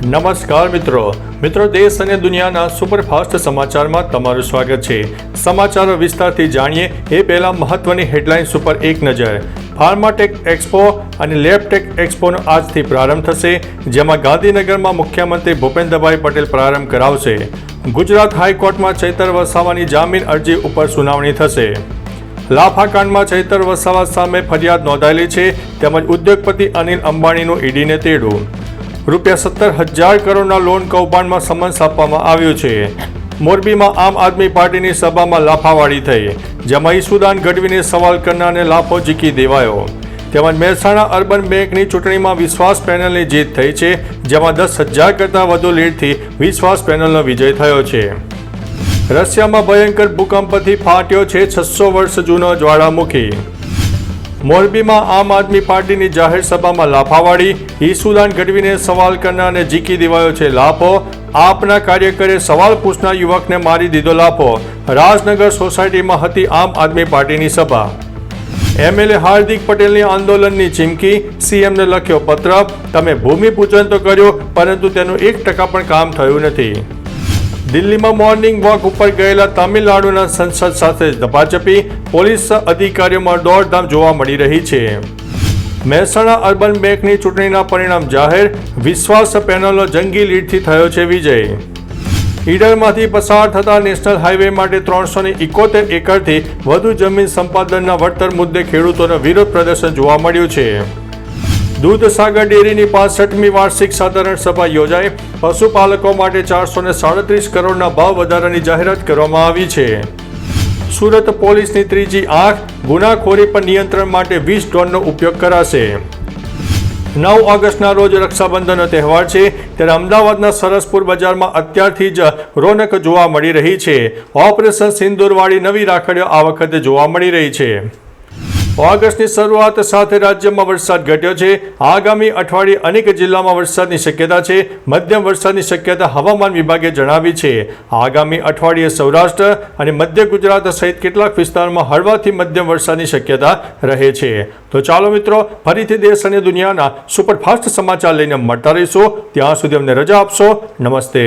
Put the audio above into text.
નમસ્કાર મિત્રો દેશ અને દુનિયાના સુપરફાસ્ટ સમાચારમાં તમારું સ્વાગત છે। સમાચારો વિસ્તારથી જાણીએ એ પહેલા મહત્વની હેડલાઇન્સ ઉપર એક નજર। ફાર્માટેક એક્સપો અને લેબટેક એક્સપોનો આજથી પ્રારંભ થશે, જેમાં ગાંધીનગરમાં મુખ્યમંત્રી ભૂપેન્દ્રભાઈ પટેલ પ્રારંભ કરાવશે। ગુજરાત હાઈકોર્ટમાં ચૈતર વસાવાની જામીન અરજી ઉપર સુનાવણી થશે। લાફાકાંડમાં ચૈતર વસાવા સામે ફરિયાદ નોંધાયેલી છે, તેમજ ઉદ્યોગપતિ અનિલ અંબાણીનું ઈડીને તેડું। ₹17,000 કરોડના લોન કૌભાંડમાં સમન્સ આપવામાં આવ્યું છે। મોરબીમાં આમ આદમી પાર્ટીની સભામાં લાફાવાળી થઈ, જેમાં ઈસુદાન ગઢવીને સવાલ કરનારને લાફો ઝીકી દેવાયો। તેમજ મહેસાણા અર્બન બેંકની ચૂંટણીમાં વિશ્વાસ પેનલની જીત થઈ છે, જેમાં 10,000 કરતાં વધુ લીડથી વિશ્વાસ પેનલનો વિજય થયો છે। રશિયામાં ભયંકર ભૂકંપથી ફાટ્યો છે 600 વર્ષ જૂનો જ્વાળામુખી। મોરબીમાં આમ આદમી પાર્ટીની જાહેર સભામાં લાફાવાળી, ઈસુદાન ગઢવીને સવાલ કરનારને ઝીકી દેવાયો છે લાફો। આપના કાર્યકરે સવાલ પૂછનાર યુવકને મારી દીધો લાફો। રાજનગર સોસાયટીમાં હતી આમ આદમી પાર્ટીની સભા। એમએલએ હાર્દિક પટેલની આંદોલનની ચીમકી, સીએમને લખ્યો પત્ર, તમે ભૂમિપૂજન તો કર્યું, પરંતુ તેનું 1% પણ કામ થયું નથી। દિલ્હીમાં મોર્નિંગ વોક ઉપર ગયેલા તમિલનાડુના સંસદ સાથે ધપાચપી, પોલીસ અધિકારીઓમાં દોડધામ જોવા મળી રહી છે। મહેસાણા અર્બન બેંકની ચૂંટણીના પરિણામ જાહેર, વિશ્વાસ પેનલનો જંગી લીડથી થયો છે વિજય। ઈડરમાંથી પસાર થતા નેશનલ હાઈવે માટે 371 એકરથી વધુ જમીન સંપાદનના વળતર મુદ્દે ખેડૂતોનો વિરોધ પ્રદર્શન જોવા મળ્યું છે। દૂધસાગર ડેરીની 65મી વાર્ષિક સાધારણ સભા યોજાઈ, પશુપાલકો માટે 437 કરોડના ભાવ વધારાની જાહેરાત કરવામાં આવી છે। સુરત પોલીસની ત્રીજી આંખ, ગુનાખોરી પર નિયંત્રણ માટે 20 ડ્રોનનો ઉપયોગ કરાશે। 9 ઓગસ્ટના રોજ રક્ષાબંધનનો તહેવાર છે, ત્યારે અમદાવાદના સરસપુર બજારમાં અત્યારથી જ રોનક જોવા મળી રહી છે। ઓપરેશન સિંદૂરવાળી નવી રાખડીઓ આ વખતે જોવા મળી રહી છે। ઓગસ્ટની શરૂઆત સાથે રાજ્યમાં વરસાદ ઘટ્યો છે। આગામી અઠવાડિયે અનેક જિલ્લામાં વરસાદની શક્યતા છે। મધ્યમ વરસાદની શક્યતા હવામાન વિભાગે જણાવી છે। આગામી અઠવાડિયે સૌરાષ્ટ્ર અને મધ્ય ગુજરાત સહિત કેટલાક વિસ્તારોમાં હળવાથી મધ્યમ વરસાદની શક્યતા રહે છે। તો ચાલો મિત્રો, ફરીથી દેશ અને દુનિયાના સુપરફાસ્ટ સમાચાર લઈને મળતા રહીશું। ત્યાં સુધી અમને રજા આપશો। નમસ્તે।